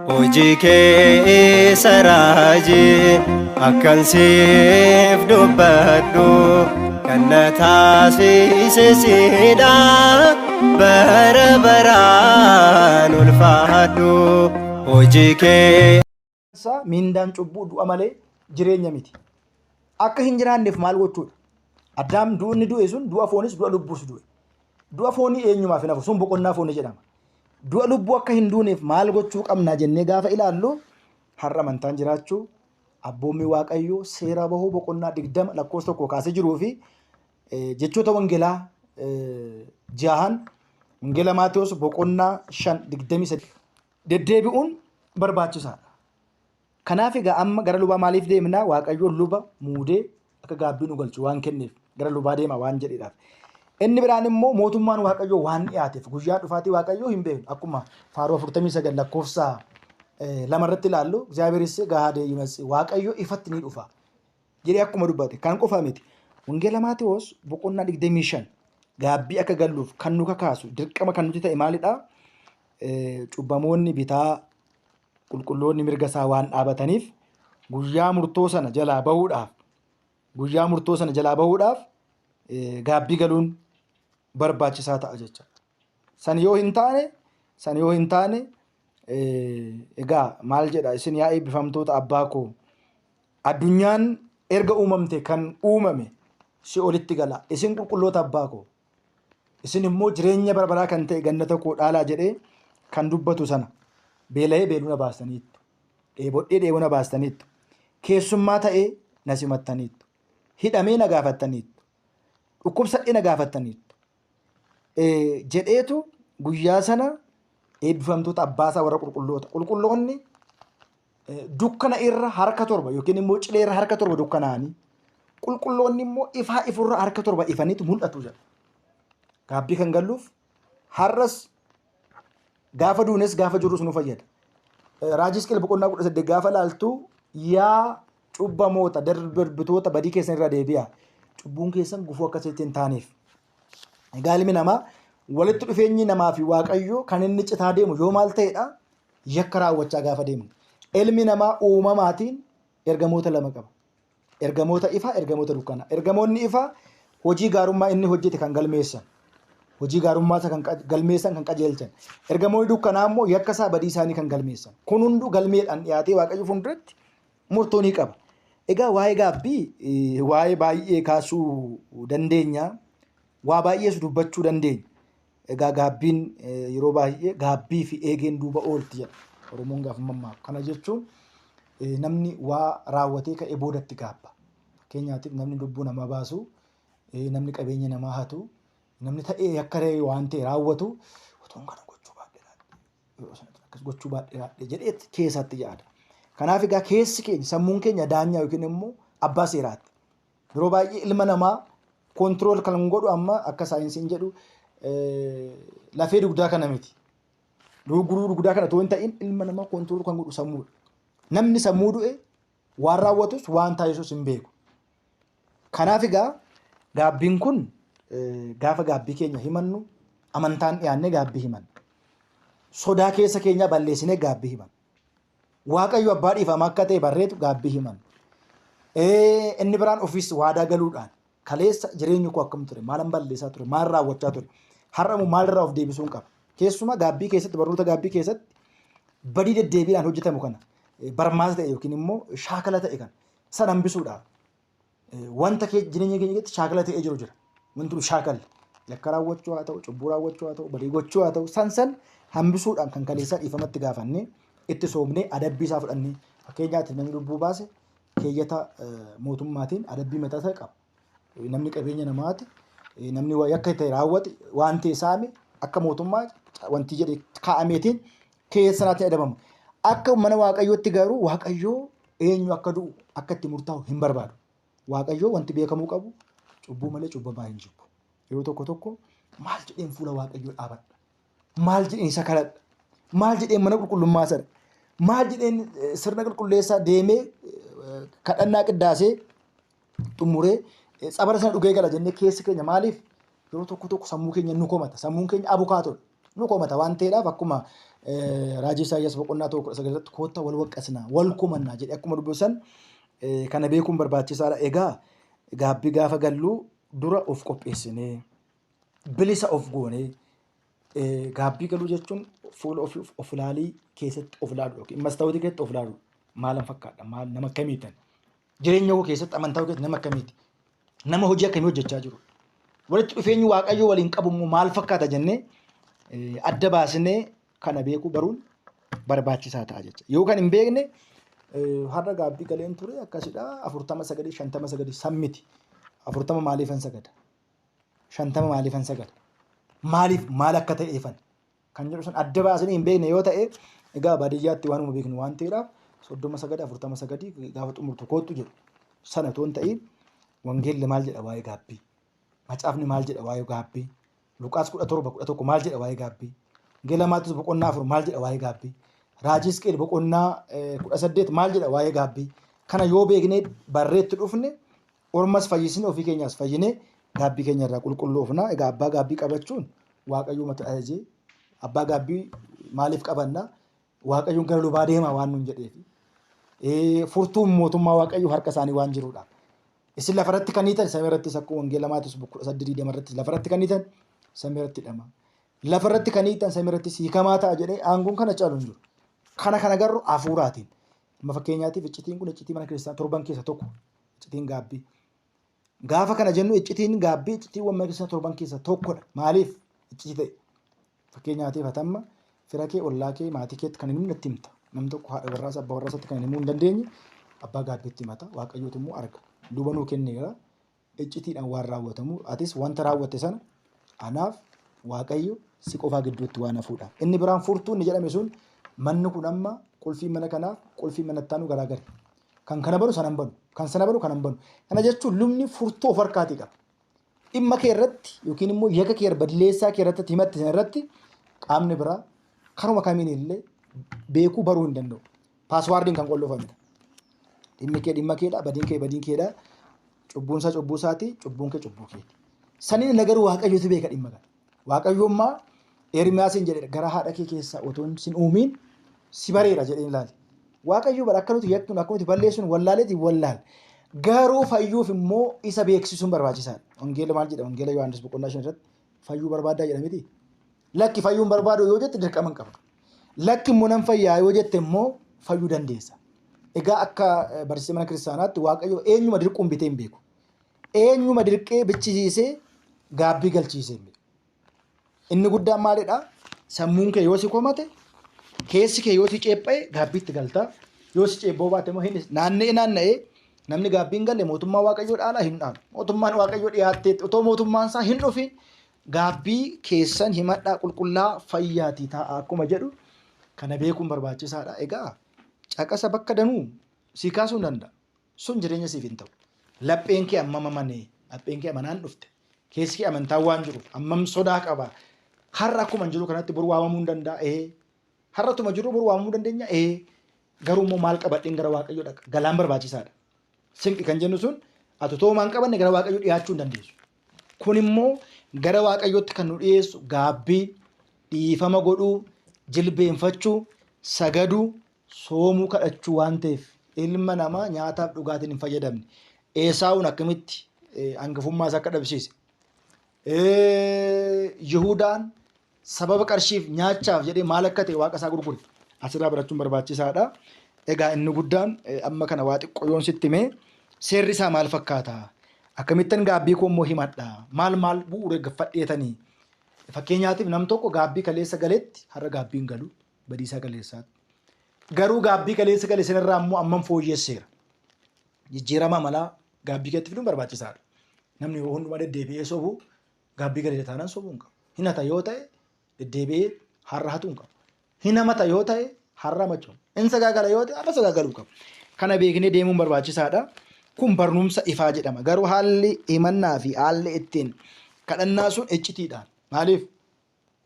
hojii kee saraaji akkan siif dubbadhu kan na taasise siidha bara baraan ulfaadhu hojii kee. Mindaan cubbuu du'a malee jireenya miti. Akka hin jiraanneef maal gochuudha? Addaam du'ni du'e sun du'a foonis du'a lubbuus du'e. Du'a foonii eenyumaaf hin hafu sun boqonnaa foonii jedhama. Du'a lubbuu akka hin duuneef maal gochuu qabna jennee gaafa ilaallu har'a amantaan jiraachuu abboommi Waaqayyoo seera bahuu boqonnaa 20 lakkoofsa 1 kaasee jiruu fi jechoota wangeelaa jahan wangeela Maatewos boqonnaa 5:23 deddeebi'uun barbaachisaadha. Kanaaf egaa amma gara lubaa maaliif deemnaa? Waaqayyoon luba muudee akka gaabbii nu galchu waan kenneef gara lubaa deema waan jedhedhaaf. Inni biraan immoo mootummaan Waaqayyoo waan dhiyaateef guyyaa dhufaatii Waaqayyoo hin beeknu. Akkuma Faaruu 49 lakkoofsa 2 irratti ilaallu እግዚአብሔርስ ገሃደ ይመጽእ Waaqayyoo ifatti ni dhufa jedhee akkuma dubbate kan qofa miti. Wangeela Maatewos boqonnaa 25 gaabbii akka galluuf kan nu kakaasu dirqama kan nuti ta'e maalidha? Cubbamoonni bitaa qulqulloonni mirga isaa waan dhaabataniif guyyaa murtoo sana jalaa bahuudhaaf gaabbii galuun barbaachisaa ta'a jecha. San yoo hin taane egaa maal jedha isin yaa eebbifamtoota abbaa koo addunyaan erga uumamte kan uumame si olitti gala isin qulqulloota abbaa koo isin immoo jireenya barbaraa kan ta'e gannata koo dhaalaa jedhee kan dubbatu sana beela'ee beeluu na baastaniittu dheebodhee dheebuu na baastaniittu keessummaa ta'ee na simattaniittu hidhamee na gaafattaniittu dhukkubsadhee na gaafattaniittu jedheetu guyyaa sana eebbifamtoota abbaasaa warra qulqulloonni dukkana irra harka 7 yookiin immoo cilee irra harka 7 dukkanaanii qulqulloonni immoo ifaa ifurra harka 7 ifaniitu mul'atu jedha. Gaabbii kan galluuf har'as gaafa duunes gaafa jirus nu fayyada. Raajii Hisqeel boqonnaa 18 gaafa laaltu yaa cubbamoota darbitoota badii keessan irra deebi'aa cubbuun keessan gufuu akkasitti hin taaneef. Egaa ilmi namaa walitti dhufeenyi namaa fi Waaqayyoo kan inni citaa deemu yoo maal ta'edha? Yakka raawwachaa gaafa deemu. Ilmi namaa uumamaatiin ergamoota lama qaba. Ergamoota ifaa, ergamoota dukkanaa. Ergamoonni ifaa hojii gaarummaa inni hojjete kan galmeessan. Hojii gaarummaa isa kan galmeessan kan qajeelchan. Ergamoonni dukkanaa immoo yakka isaa badii isaanii kan galmeessan. Kun hunduu galmeedhaan dhiyaatee Waaqayyo fuulduratti murtoo ni qaba. Egaa waa'ee gaabbii waa'ee baay'ee kaasuu dandeenya. Waa baay'ees dubbachuu dandeenya. Egaa gaabbiin yeroo baay'ee gaabbii fi eegeen duuba oolti jedha. Oromoon gaafa mammaakama. Kana jechuun namni waa raawwatee ka'ee boodatti gaabba. Fakkeenyaatiif namni lubbuu namaa baasu, namni qabeenya namaa hatu, namni ta'ee akka waan ta'e raawwatu otoo kana gochuu baadhee jedhee keessatti yaada. Kanaaf egaa keessi keenya sammuun keenya daanyaa yookiin immoo abbaa seeraati. Yeroo baay'ee ilma namaa kontirool kan godhu amma akka saayinsiin jedhu lafee dugdaa kana miti. Guruu dugdaa kana otoo hin ta'in ilma namaa kontirool kan godhu sammuudha. Namni sammuu du'e waan raawwatus waan taasisus hin beeku. Kanaaf egaa gaabbiin kun gaafa gaabbii keenya himannu amantaan dhiyaannee gaabbii himanna. Sodaa keessa keenya balleessinee gaabbii himanna. Waaqayyo abbaa dhiifama akka ta'e barreetu gaabbii himanna. Inni biraan ofiis waadaa galuudhaan kaleessa jireenyi koo akkam ture maalan balleessaa ture maal raawwachaa ture har'a maalirraa of deebisuun qaba. Keessumaa gaabbii keessatti barnoota gaabbii keessatti badii deddeebiidhaan hojjetamu kana barmaata ta'e yookiin immoo shaakala ta'e kan san hambisuudhaaf wanta jireenya keenya keessatti shaakala ta'ee jiru jira. Wanti shaakala yakka raawwachuu haa ta'u cubbuu raawwachuu haa ta'u badii gochuu haa ta'u san hambisuudhaan kan kaleessaa dhiifamatti gaafannee itti soomnee adabbii isaa fudhannee fakkeenyaatti namni lubbuu baase keeyyata mootummaatiin adabbii mataa isaa qaba. Namni qabeenya namaati namni yakka ta'e raawwate waan ta'e saame akka mootummaa wanti jedhe kaa'ameetiin keessa sanaatti adabama. Akka mana Waaqayyootti garuu Waaqayyoo eenyu akka du'u akka itti murtaa'u hin barbaadu. Waaqayyoo wanti beekamuu qabu cubbuu malee cubbamaa hin jibbu. Yeroo tokko maal jedheen fuula Waaqayyoo dhaabadha? Maal jedheen isa kadhadha? Maal jedheen mana qulqullummaa sana? Maal jedheen sirna qulqulleessaa deemee kadhannaa qiddaasee xumuree sabara sana dhugee gala jennee keessi keenya maaliif yeroo tokko sammuu keenya nu komata. Sammuun keenya abukaatodha. nu komata waan ta'eedhaaf akkuma raajii Isaayyaas boqonnaa tokko sagalatti koottaa wal waqqasnaa wal komannaa jedhe akkuma dubbisan kana beekuun barbaachisaadha. Egaa gaabbii gaafa galluu dura of qopheessinee bilisa of goonee gaabbii galuu jechuun fuula of ilaalii keessatti of ilaaluu yookiin mastaawotii keessatti of ilaaluu maalan fakkaadha maal nama akkamiitan jireenya koo keessatti amantaa koo keessatti nama akkamiiti nama hojii akkamii hojjechaa jiru walitti dhufeenyi waaqayyoo waliin qabu immoo maal fakkaata jennee adda baasinee kana beekuu baruun barbaachisaa ta'a jecha yoo kan hin beekne har'a gaabbii galeen ture akkasidha 49 59 sammiti 40 maaliifan sagada 50 maaliifan sagada maaliif maal akka ta'eefan kan jedhu san adda baasanii hin beekne yoo ta'e egaa baadiyyaatti waanuma beeknu waan ta'eedhaaf 39 49 gaafa xumurtu kootu jedhu sana toon ta'in wangeelli maal jedha waa'ee gaabbii macaafni maal jedha waa'ee gaabbii Luqaas 17:11 maal jedha waa'ee gaabbii Wangeela Maatiyoos boqonnaa 4 maal jedha waa'ee gaabbii Raajii Hisqeel boqonnaa 18 maal jedha waa'ee gaabbii kana yoo beeknee barreetti dhufne ormas fayyisne ofii keenyaas fayyinee gaabbii keenya irraa qulqulloofna. Egaa abbaa gaabbii qabachuun waaqayyoo mata ajajee abbaa gaabbii maaliif qabanna waaqayyoon gara lubaa deemaa waan nun jedheefi furtuun mootummaa waaqayyoo harka isaanii waan jiruudha. Isin lafarratti kan hiitan samii irrattis akkuma Wangeela Maatiyoos boqonnaa 8 irratti lafarratti kan hiitan samii irratti hidhama. Lafarratti kan hiitan samii irrattis hiikamaa ta'a jedhee aangoon kana caalu hin jiru. Kana garuu hafuuraatiin. Amma fakkeenyaatiif iccitiin kun iccitii mana kiristaanaa torban keessa tokko iccitiin gaabbii. Gaafa kana jennu iccitiin gaabbii iccitiiwwan mana kiristaanaa torban keessa tokkodha. Maaliif iccitii ta'e? Fakkeenyaatiif hatamma fira kee ollaa kee maatii keetti kan himnu natti himta. Namni tokko haadha warraas abbaa warraasatti kan himuu hin dandeenye abbaa gaabbiitti himata. Waaqayyootu immoo arga. Duuba nuu kenneera. Iccitiidhaan waan raawwatamu atis wanta raawwatte sana anaaf waaqayyo si qofaa gidduutti waan hafuudha. Inni biraan furtuu inni jedhame sun manni kun amma qulfii mana kanaaf qulfii manattaanu garaagari. Kan kana banu sanan banu. Kan sana banu kanan banu. Kana jechuun lubni furtuu of harkaatii qaba. Dhimma kee irratti yookiin immoo yakka kee badleessaa kee irratti himatti irratti qaamni biraa karuma kamiin illee beekuu baruu hin danda'u. Paaswaardiin kan qolloofamedha. Dhimmi kee dhimma keedha, badiin kee badiin keedha. Cubbuun isaa cubbuu isaati, cubbuun kee cubbuu keeti. Saniin nagaruu waaqayyootu beeka dhimma kana. Waaqayyoommaa Ermiyaasiin jedhe gara haadha kee keessaa otoo sin uumiin si bareera jedheen ilaali. Waaqayyo bara akka nuti yaktuun akka nuti balleessuun wallaaleetiin wallaal. Garuu fayyuuf immoo isa beeksisuun barbaachisaadha. Wangeela maal jedha? Wangeela Yohaannis boqonnaa 5 irratti fayyuu barbaadaa jedhamiti. Lakki fayyuun barbaadu yoo jette dirqama hin qabdu. Lakki immoo nan fayyaa yoo jette immoo fayyuu dandeessa. Egaa akka barsiisee mana kiristaanaatti waaqayyo eenyuma dirquun bitee hin beeku. Eenyuma dirqee bichisiisee gaabbii galchiisee hin beeku. Inni guddaan maalidha? Sammuun kee yoo si komate, keessi kee yoo si ceepha'e gaabbiitti galtaa. Yoo si ceebboo baate immoo hin naanna'ee namni gaabbii hin galle mootummaa waaqayyoo dhaalaa hin dhaalu. Mootummaan waaqayyoo dhiyaattee otoo mootummaan isaa hin dhufin gaabbii keessan himadhaa qulqullaa fayyaatii ta'a akkuma jedhu kana beekuun barbaachisaadha. Egaa caqasa bakka danuu si kaasuu hin danda'a. Sun jireenya siif hin ta'u. Lapheen kee ammam amanee, lapheen kee amanaan dhufte. Keessi kee amantaa waan jiruuf ammam sodaa qaba. Har'a akkuma jiru kanatti bor waamamuu hin danda'a. Har'atuma jiru bor waamamuu dandeenya. Garuu immoo maal qabadheen gara waaqayyoo dhaqa. Galaan barbaachisaadha. Sinqi kan jennu sun ati too maan qabanne gara waaqayyoo dhiyaachuu hin dandeessu. Kun immoo gara waaqayyootti kan nu dhiyeessu gaabbii, dhiifama godhuu, jilbeenfachuu, sagaduu, soomuu kadhachuu waan ta'eef ilma namaa nyaataaf dhugaatiin hin fayyadamne. Esaawun akkamitti hangafummaa isaa akka dhabsiise. Yihudaan sababa qarshiif nyaachaaf jedhee maal akka ta'e waaqa isaa gurgure. Asirraa barachuun barbaachisaadha. Egaa inni guddaan amma kana waa xiqqoo yoon sitti himee seerri isaa maal fakkaata? Akkamittan gaabbii koo immoo himadha? Maal bu'uura gaffadheetanii? Fakkeenyaatiif nam tokko gaabbii kaleessa galeetti har'a gaabbii hin galu badiisaa kaleessaatti. Garuu gaabbii kaleessa gale sanarraa immoo ammam fooyyesseera. Jijjiirama malaa gaabbii keetti fiduun barbaachisaadha. Namni yoo hundumaa deddeebi'ee sobu gaabbii galee taanaan sobuu hin qabu. Hinata yoo ta'e deddeebi'ee har'a hatuu hin qabu. Hinamata yoo ta'e har'a machoon. Inni sagaagala yoo ta'e har'a sagaagaluu qabu. Kana beeknee deemuun barbaachisaadha. Kun barnumsa ifaa jedhama. Garuu haalli himannaa fi haalli ittiin kadhannaa sun iccitiidhaan. Maaliif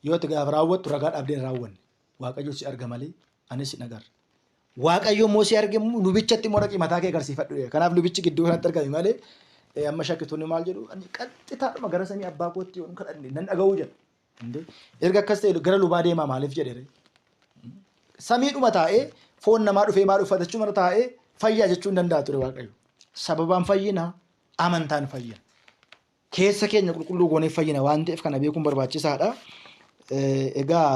yoo itti gaafa raawwattu ragaa dhabdee hin raawwanne. Waaqayyo si arga malee anis hin agarre. Waaqayyo immoo si arge lubichatti immoo dhaqii mataa kee agarsiifadhu. Kanaaf lubichi gidduu kanatti argame malee amma shakkitoonni maal jedhu qaxxitaadhuma gara samii abbaa kootti yoo kadhanne nan dhaga'uu jedha. Erga akkas ta'e gara lubaa deemaa maaliif jedhe? Samiidhuma taa'ee foon namaa dhufee maal uffatachuu mara taa'ee fayyaa jechuu hin danda'a ture Waaqayyo. Sababaan fayyina amantaan fayyina. Keessa keenya qulqulluu goonee fayyina waan ta'eef kana beekuun barbaachisaadha. Egaa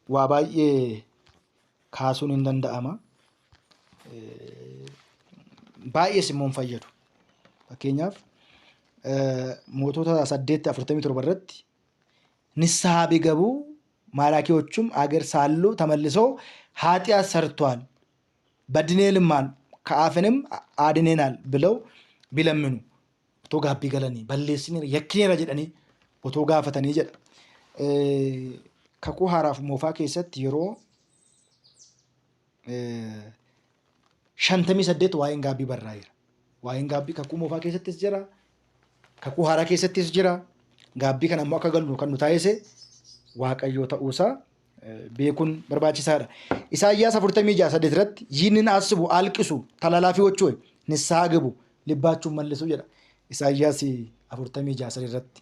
waa baay'ee kaasuun hin danda'ama. Baay'ees immoo hin fayyadu. Fakkeenyaaf Mootota 8:47 irratti ንስሐ ቢገቡ ማራኪዎቹም አገር ሳሉ ተመልሰው ኃጢአት ሰርቷል በድኔልማን ከአፍንም አድኔናል ብለው ቢለምኑ ኦቶ ጋቢ ገለኒ በሌስኒ የክኔራ ጀደኒ ኦቶ ጋፈተኒ ጀደ ከኩ ሐራፍ ሞፋ ከሰት ይሮ ሸንተሚ ሰደት ዋይን ጋቢ በራይር ዋይን ጋቢ ከኩ ሞፋ ከሰትስ ጀራ ከኩ ሐራ ከሰትስ ጀራ ጋቢ ከነማ ከገሉ ከኑ ታይሴ waaqayyo ta'uusaa beekuun barbaachisaadha. Isaayyaas 46 irratti ይህንን አስቡ አልቅሱ ተላላፊዎች ሆይ ንስሐ ግቡ ልባችሁን መልሱ jedha. Isaayyaas 46 irratti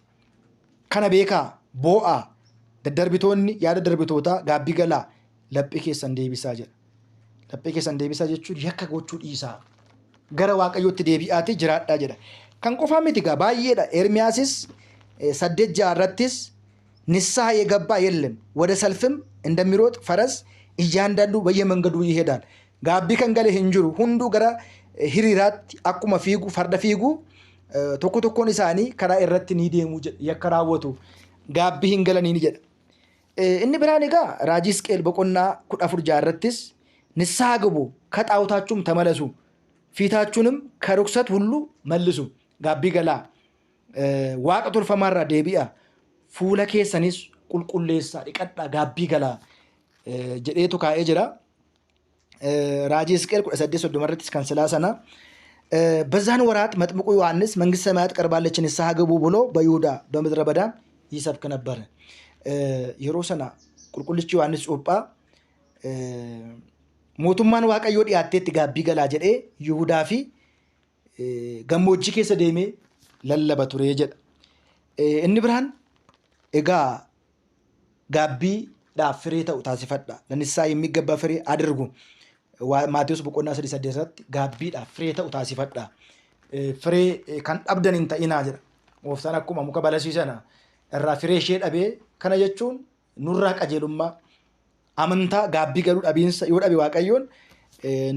kana beekaa boo'aa daddarbitoonni yaada darbitootaa gaabbii galaa laphee keessan deebisaa jedha. Laphee keessan deebisaa jechuun yakka gochuu dhiisaa gara waaqayyootti deebi'aatii jiraadhaa jedha. Kan qofaa miti gaa baay'eedha. Ermiyaasis 8:6 irrattis ንስሐ የገባ የለም ወደ ሰልፍም እንደሚሮጥ ፈረስ እያንዳንዱ በየመንገዱ ይሄዳል ጋቢ ከንገለ hinjiru ሁንዱ ገራ ሂሪራት አኩማ ፊጉ ፈርደ ፊጉ ቶኮ ቶኮን ኢሳኒ ከራ ኢረት ኒ ደሙ የከራወቱ ጋቢ hingalani ni jedha inni biraan egaa raajii Hisqeel boqonnaa 14 jaarrattis ንስሐ ግቡ ከጣውታችሁም ተመለሱ ፊታችሁንም ከርኩሰት ሁሉ መልሱ ጋቢ ገላ ዋቀ ቶልፈማራ deebi'a fuula keessanis qulqulleessaa dhiqadhaa gaabbii galaa jedheetu kaa'ee jira. raajii Hisqeel 18:30 irrattis kan silaa sana በዛን ወራት መጥምቁ ዮሐንስ መንግሥተ ሰማያት ቀርባለች ንስሐ ግቡ ብሎ በይሁዳ በምድረ በዳ ይሰብክ ነበር። yeroo sana qulqullichi ዮሐንስ cuuphaa mootummaan waaqayyoo dhiyaatteetti gaabbii galaa jedhee Yihuudaa fi gammoojjii keessa deemee lallaba ture jedha. inni biraan egaa gaabbiidhaaf firee ta'u taasifadha. ለንስሐ የሚገባ ፍሬ አድርጉ ማቴዎስ boqonnaa 3:8 irratti gaabbiidhaaf firee ta'u taasifadha. Firee kan dhabdan hin ta'inaa jedha. Gooftaan akkuma muka balasiisana irraa firee ishee dhabee kana jechuun nurraa qajeelummaa amantaa gaabbii galuu dhabiinsa yoo dhabe waaqayyoon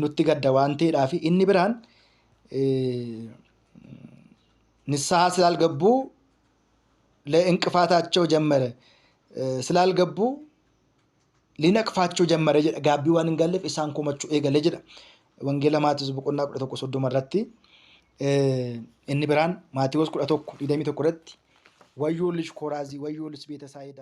nutti gadda waan ta'eedhaaf inni biraan ንስሐ ስላልገቡ ለእንቅፋታቸው ጀመረ ስላልገቡ ሊነቅፋቸው ጀመረ ጋቢ ዋን እንጋለፍ ኢሳን ኮመቹ ኤገለ ጀዳ ወንጌል ማቴዎስ boqonnaa 11:30 irratti inni biraan ማቴዎስ 11:21 irratti ወዮልሽ ኮራዚ ወዮልሽ ቤተሳይዳ